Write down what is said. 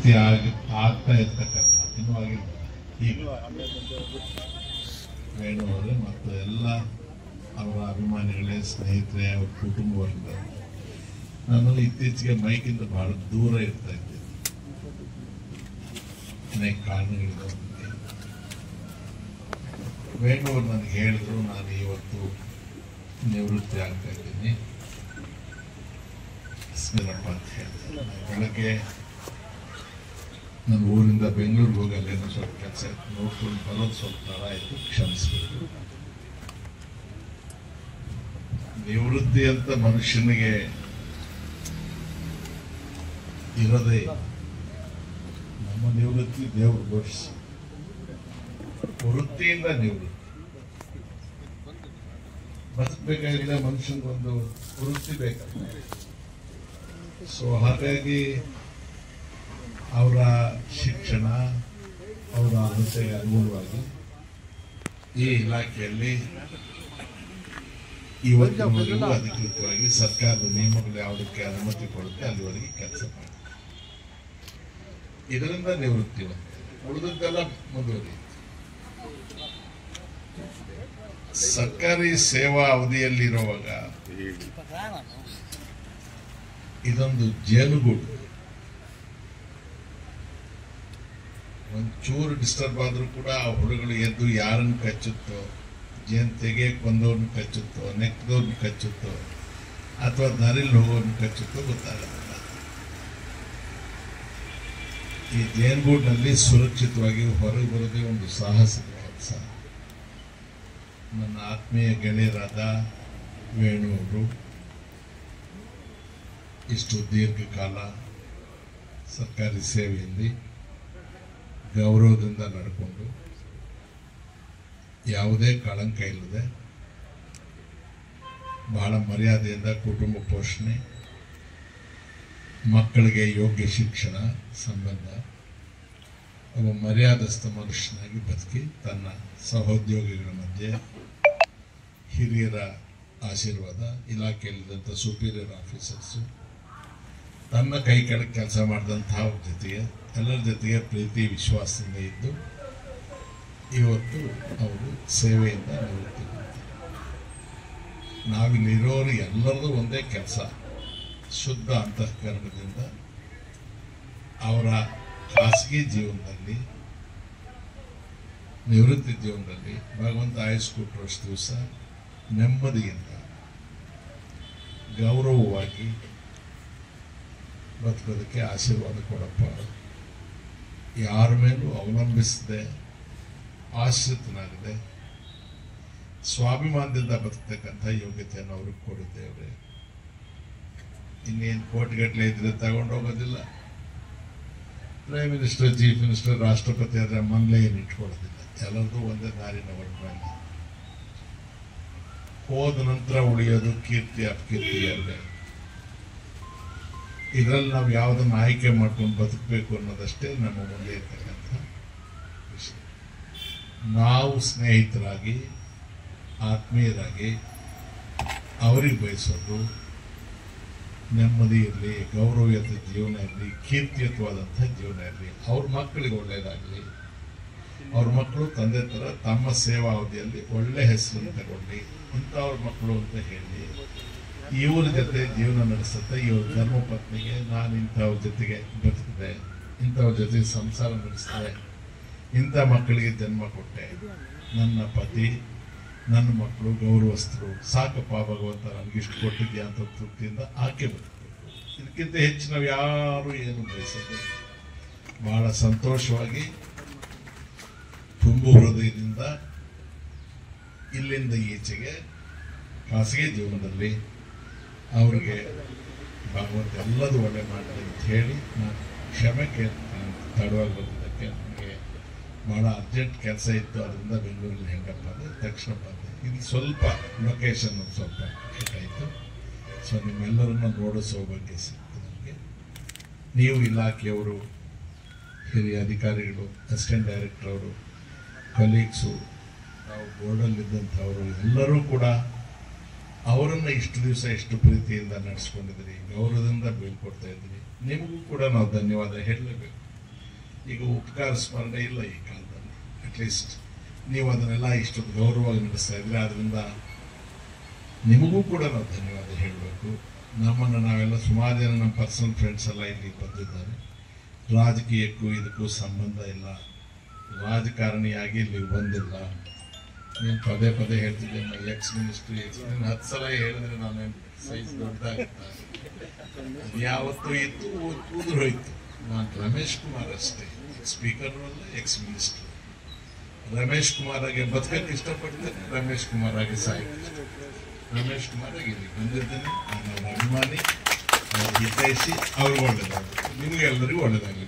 ನಿವೃತ್ತಿ ಆಗ್ತಾ ಇರ್ತಕ್ಕಂಥ ಇನ್ನೂ ಆಗಿಲ್ಲ. ಈಗ ವೇಣು ಅವರೇ ಮತ್ತು ಎಲ್ಲ ಅವರ ಅಭಿಮಾನಿಗಳೇ, ಸ್ನೇಹಿತರೆ, ಅವ್ರ ಕುಟುಂಬ ವರ್ಗ, ನನ್ನಲ್ಲಿ ಇತ್ತೀಚೆಗೆ ಮೈಕಿಂದ ಬಹಳ ದೂರ ಇರ್ತಾ ಇದ್ದೆ. ಅನೇಕ ಕಾರಣಗಳಿದೆ. ವೇಣು ಅವರು ನನಗೆ ಹೇಳಿದ್ರು, ನಾನು ಇವತ್ತು ನಿವೃತ್ತಿ ಆಗ್ತಾ ಇದ್ದೀನಿ ಸ್ಮಿರಪ್ಪ ಅಂತ ಹೇಳಿದೆ. ಬೆಳಗ್ಗೆ ನನ್ನ ಊರಿಂದ ಬೆಂಗಳೂರಿಗೆ ಹೋಗಿ ಅಲ್ಲೇನೋ ಸ್ವಲ್ಪ ಕೆಲಸ ನೋಡ್ಕೊಂಡು ಬರೋದು ಸ್ವಲ್ಪ ತಡ ಆಯಿತು, ಕ್ಷಮಿಸ್ಬೇಕು. ನಿವೃತ್ತಿ ಅಂತ ಮನುಷ್ಯನಿಗೆ ಇರೋದೇ. ನಮ್ಮ ನಿವೃತ್ತಿ ದೇವರು ಘೋಷಿಸಿ, ವೃತ್ತಿಯಿಂದ ನಿವೃತ್ತಿ. ಬದುಕಬೇಕಾಗಿಲ್ಲ, ಮನುಷ್ಯನಿಗೊಂದು ವೃತ್ತಿ ಬೇಕಾಗ್ತದೆ. ಸೊ ಹಾಗಾಗಿ ಅವರ ಶಿಕ್ಷಣ, ಅವರ ಅರ್ಹತೆಗೆ ಅನುಗುಣವಾಗಿ ಈ ಇಲಾಖೆಯಲ್ಲಿ ಇವತ್ತಿನವರೆಗೂ ಅಧಿಕೃತವಾಗಿ ಸರ್ಕಾರದ ನಿಯಮಗಳು ಯಾವುದಕ್ಕೆ ಅನುಮತಿ ಕೊಡುತ್ತೆ ಅಲ್ಲಿವರೆಗೆ ಕೆಲಸ ಮಾಡಿ, ಇದರಿಂದ ನಿವೃತ್ತಿ. ಉಳಿದದ್ದೆಲ್ಲ ಮುಂದುವರಿಯುತ್ತೆ. ಸರ್ಕಾರಿ ಸೇವಾ ಅವಧಿಯಲ್ಲಿರುವಾಗ ಇದೊಂದು ಜೇನುಗೂಡು. ಒಂಚೂರು ಡಿಸ್ಟರ್ಬ್ ಆದ್ರೂ ಕೂಡ ಆ ಹುಳುಗಳು ಎದ್ದು ಯಾರನ್ನು ಕಚ್ಚುತ್ತೋ, ಜೇನು ತೆಗೆಯಕ್ಕೆ ಬಂದವ್ರನ್ನ ಕಚ್ಚುತ್ತೋ, ನೆಕ್ಕದವ್ರನ್ನ ಕಚ್ಚುತ್ತೋ, ಅಥವಾ ದಾರಿಲಿ ಹೋಗೋರ್ನ ಕಚ್ಚುತ್ತೋ ಗೊತ್ತಾಗಲ್ಲ. ಈ ಜೇನುಗೂಡಿನಲ್ಲಿ ಸುರಕ್ಷಿತವಾಗಿ ಹೊರಗೆ ಬರೋದೇ ಒಂದು ಸಾಹಸದ ಕೆಲಸ. ನನ್ನ ಆತ್ಮೀಯ ಗೆಳೆಯರಾದ ವೇಣು ಅವರು ಇಷ್ಟು ದೀರ್ಘಕಾಲ ಸರ್ಕಾರಿ ಸೇವೆಯಲ್ಲಿ ಗೌರವದಿಂದ ನಡ್ಕೊಂಡು, ಯಾವುದೇ ಕಳಂಕ ಇಲ್ಲದೆ ಬಹಳ ಮರ್ಯಾದೆಯಿಂದ ಕುಟುಂಬ ಪೋಷಣೆ, ಮಕ್ಕಳಿಗೆ ಯೋಗ್ಯ ಶಿಕ್ಷಣ ಸಂಬಂಧ ಒಬ್ಬ ಮರ್ಯಾದಸ್ಥ ಮನುಷ್ಯನಾಗಿ ಬದುಕಿ, ತನ್ನ ಸಹೋದ್ಯೋಗಿಗಳ ಮಧ್ಯೆ ಹಿರಿಯರ ಆಶೀರ್ವಾದ, ಇಲಾಖೆಯಲ್ಲಿದ್ದಂಥ ಸುಪೀರಿಯರ್ ಆಫೀಸರ್ಸು, ತನ್ನ ಕೈ ಕೆಳಗೆ ಕೆಲಸ ಮಾಡಿದಂತಹ ಜೊತೆಗೆ ಎಲ್ಲರ ಜೊತೆಗೆ ಪ್ರೀತಿ ವಿಶ್ವಾಸದಿಂದ ಇದ್ದು ಇವತ್ತು ಅವರು ಸೇವೆಯಿಂದ ನಿವೃತ್ತಿ ಮಾಡ್ತಾರೆ. ನಾವಿಲ್ಲಿರೋರು ಎಲ್ಲರದು ಒಂದೇ ಕೆಲಸ, ಶುದ್ಧ ಅಂತಃಕರಣದಿಂದ ಅವರ ಖಾಸಗಿ ಜೀವನದಲ್ಲಿ, ನಿವೃತ್ತಿ ಜೀವನದಲ್ಲಿ ಭಗವಂತ ಆಯುಷ್ ಕೊಟ್ಟರಷ್ಟು ದಿವಸ ನೆಮ್ಮದಿಯಿಂದ ಗೌರವವಾಗಿ ಬದುಕೋದಕ್ಕೆ ಆಶೀರ್ವಾದ ಕೊಡಪ್ಪ. ಯಾರ ಮೇಲೂ ಅವಲಂಬಿಸದೆ, ಆಶ್ರಿತನಾಗದೆ, ಸ್ವಾಭಿಮಾನದಿಂದ ಬದುಕತಕ್ಕಂಥ ಯೋಗ್ಯತೆಯನ್ನು ಅವ್ರಿಗೆ ಕೊಡುತ್ತೇವೆ. ಇನ್ನೇನು ಕೋಟಿಗಟ್ಟಲೆ ಇದ್ರೆ ತಗೊಂಡು ಹೋಗೋದಿಲ್ಲ. ಪ್ರೈಮ್ ಮಿನಿಸ್ಟರ್, ಚೀಫ್ ಮಿನಿಸ್ಟರ್, ರಾಷ್ಟ್ರಪತಿ ಆದರೆ ಮನೇಲೆ ಏನು ಇಟ್ಕೊಳ್ಳೋದಿಲ್ಲ. ಎಲ್ಲರದು ಒಂದೇ ದಾರಿನ ಹೊರಟು ಹೋದ ನಂತರ ಉಳಿಯೋದು ಕೀರ್ತಿ ಅಪಕೀರ್ತಿ ಅಲ್ಲೇ. ಇದರಲ್ಲಿ ನಾವು ಯಾವುದನ್ನು ಆಯ್ಕೆ ಮಾಡ್ಕೊಂಡು ಬದುಕಬೇಕು ಅನ್ನೋದಷ್ಟೇ ನಮ್ಮ ಮುಂದೆ ಇರ್ತಕ್ಕಂಥ ವಿಷಯ. ನಾವು ಸ್ನೇಹಿತರಾಗಿ, ಆತ್ಮೀಯರಾಗಿ ಅವರಿಗೆ ಬಯಸೋದು ನೆಮ್ಮದಿ ಇರಲಿ, ಗೌರವಯುತ ಜೀವನ ಇರಲಿ, ಕೀರ್ತಿಯುತವಾದಂಥ ಜೀವನ ಇರಲಿ, ಅವ್ರ ಮಕ್ಕಳಿಗೆ ಒಳ್ಳೆಯದಾಗಲಿ, ಅವ್ರ ಮಕ್ಕಳು ತಂದೆ ಥರ ತಮ್ಮ ಸೇವಾ ಅವಧಿಯಲ್ಲಿ ಒಳ್ಳೆ ಹೆಸರನ್ನು ತಗೊಳ್ಳಿ, ಇಂಥವ್ರ ಮಕ್ಕಳು ಅಂತ ಹೇಳಿ ಇವ್ರ ಜೊತೆ ಜೀವನ ನಡೆಸುತ್ತೆ. ಇವ್ರ ಧರ್ಮಪತ್ನಿಗೆ ನಾನು ಇಂಥವ್ರ ಜೊತೆಗೆ ಬದುಕಿದೆ, ಇಂಥವ್ರ ಜೊತೆ ಸಂಸಾರ ನಡೆಸಿದೆ, ಇಂಥ ಮಕ್ಕಳಿಗೆ ಜನ್ಮ ಕೊಟ್ಟೆ, ನನ್ನ ಪತಿ ನನ್ನ ಮಕ್ಕಳು ಗೌರವಸ್ಥರು, ಸಾಕಪ್ಪ ಭಗವಂತ ನನಗಿಷ್ಟು ಕೊಟ್ಟಿದ್ಯಾ ಅಂತ ತೃಪ್ತಿಯಿಂದ ಆಕೆ ಬದುಕಬೇಕು. ಇದಕ್ಕಿಂತ ಹೆಚ್ಚು ನಾವು ಯಾರು ಏನು ಬಯಸೋದು. ಬಹಳ ಸಂತೋಷವಾಗಿ ತುಂಬು ಹೃದಯದಿಂದ ಇಲ್ಲಿಂದ ಈಚೆಗೆ ಖಾಸಗಿ ಜೀವನದಲ್ಲಿ ಅವ್ರಿಗೆ ಭಗವಂತ ಎಲ್ಲದೂ ಒಳ್ಳೆ ಮಾಡಲಿ ಅಂತ ಹೇಳಿ ನಾನು ಕ್ಷಮೆ ಕೇಳ್ತೀನಿ. ತಡವಾಗಿ ಬಂದಿದ್ದಕ್ಕೆ ನನಗೆ ಭಾಳ ಅರ್ಜೆಂಟ್ ಕೆಲಸ ಇತ್ತು, ಅದರಿಂದ ಬೆಂಗಳೂರಲ್ಲಿ ಹೆಂಗಪ್ಪ ಅಂದರೆ ತಕ್ಷಣ ಬಂದೆ. ಇಲ್ಲಿ ಸ್ವಲ್ಪ ಲೊಕೇಶನ್ ಸ್ವಲ್ಪ ಕೆಟ್ಟಾಯಿತು. ಸೊ ನಿಮ್ಮೆಲ್ಲರನ್ನ ನೋಡೋ ಸೌಭಾಗ್ಯ ಸಿಕ್ತು ನನಗೆ. ನೀವು ಇಲಾಖೆಯವರು, ಹಿರಿಯ ಅಧಿಕಾರಿಗಳು, ಅಸಿಸ್ಟೆಂಟ್ ಡೈರೆಕ್ಟರ್ ಅವರು, ಕಲೀಗ್ಸು, ನಾವು ಬೋರ್ಡಲ್ಲಿದ್ದಂಥವರು ಎಲ್ಲರೂ ಕೂಡ ಅವರನ್ನು ಇಷ್ಟು ದಿವಸ ಎಷ್ಟು ಪ್ರೀತಿಯಿಂದ ನಡೆಸ್ಕೊಂಡಿದ್ರಿ, ಗೌರವದಿಂದ ಬೀಳ್ಕೊಡ್ತಾ ಇದ್ರಿ. ನಿಮಗೂ ಕೂಡ ನಾವು ಧನ್ಯವಾದ ಹೇಳಲೇಬೇಕು. ಈಗ ಉಪಕಾರ ಸ್ಮರಣೆ ಇಲ್ಲ ಈ ಕಾಲದಲ್ಲಿ. ಅಟ್ಲೀಸ್ಟ್ ನೀವು ಅದನ್ನೆಲ್ಲ ಇಷ್ಟೊಂದು ಗೌರವವಾಗಿ ನಡೆಸ್ತಾ ಇದ್ರೆ ಅದರಿಂದ ನಿಮಗೂ ಕೂಡ ನಾವು ಧನ್ಯವಾದ ಹೇಳಬೇಕು. ನಮ್ಮನ್ನು ನಾವೆಲ್ಲ ಸುಮಾರು ಜನ ನಮ್ಮ ಪರ್ಸನಲ್ ಫ್ರೆಂಡ್ಸ್ ಎಲ್ಲ ಇಲ್ಲಿ ಬಂದಿದ್ದಾರೆ. ರಾಜಕೀಯಕ್ಕೂ ಇದಕ್ಕೂ ಸಂಬಂಧ ಇಲ್ಲ, ರಾಜಕಾರಣಿಯಾಗಿ ಇಲ್ಲಿ ಬಂದಿಲ್ಲ. ನೀನು ಪದೇ ಪದೇ ಹೇಳ್ತಿದ್ದೆ ಎಕ್ಸ್ ಮಿನಿಸ್ಟ್ರಿ 10 ಸಲ ಹೇಳಿದ್ರೆ ನಾನೇನು ಸೈಜ್ ದೊಡ್ಡದಾಗ್ತಾ ಯಾವತ್ತೂ ಇತ್ತು, ಕೂದ್ರು ಹೋಯ್ತು. ನಾನು ರಮೇಶ್ ಕುಮಾರ್ ಅಷ್ಟೇ, ಸ್ಪೀಕರ್ ಅಲ್ಲ, ಎಕ್ಸ್ ಮಿನಿಸ್ಟರ್. ರಮೇಶ್ ಕುಮಾರ್ ಆಗಿ ಬದುಕಕ್ಕೆ ಇಷ್ಟಪಡ್ತೇನೆ, ರಮೇಶ್ ಕುಮಾರ್ ಆಗಿ ಸಾಯ್ತು. ರಮೇಶ್ ಕುಮಾರ್ ಆಗಿ ಇಲ್ಲಿ ಬಂದಿದ್ದೇನೆ. ನಾನು ಅವರ ಅಭಿಮಾನಿ, ಅವ್ರ ಹಿತೈಷಿ. ಅವ್ರಿಗೆ ಒಳ್ಳೇದಾಗುತ್ತೆ, ನಿಮಗೆಲ್ಲರಿಗೂ ಒಳ್ಳೇದಾಗಲಿ.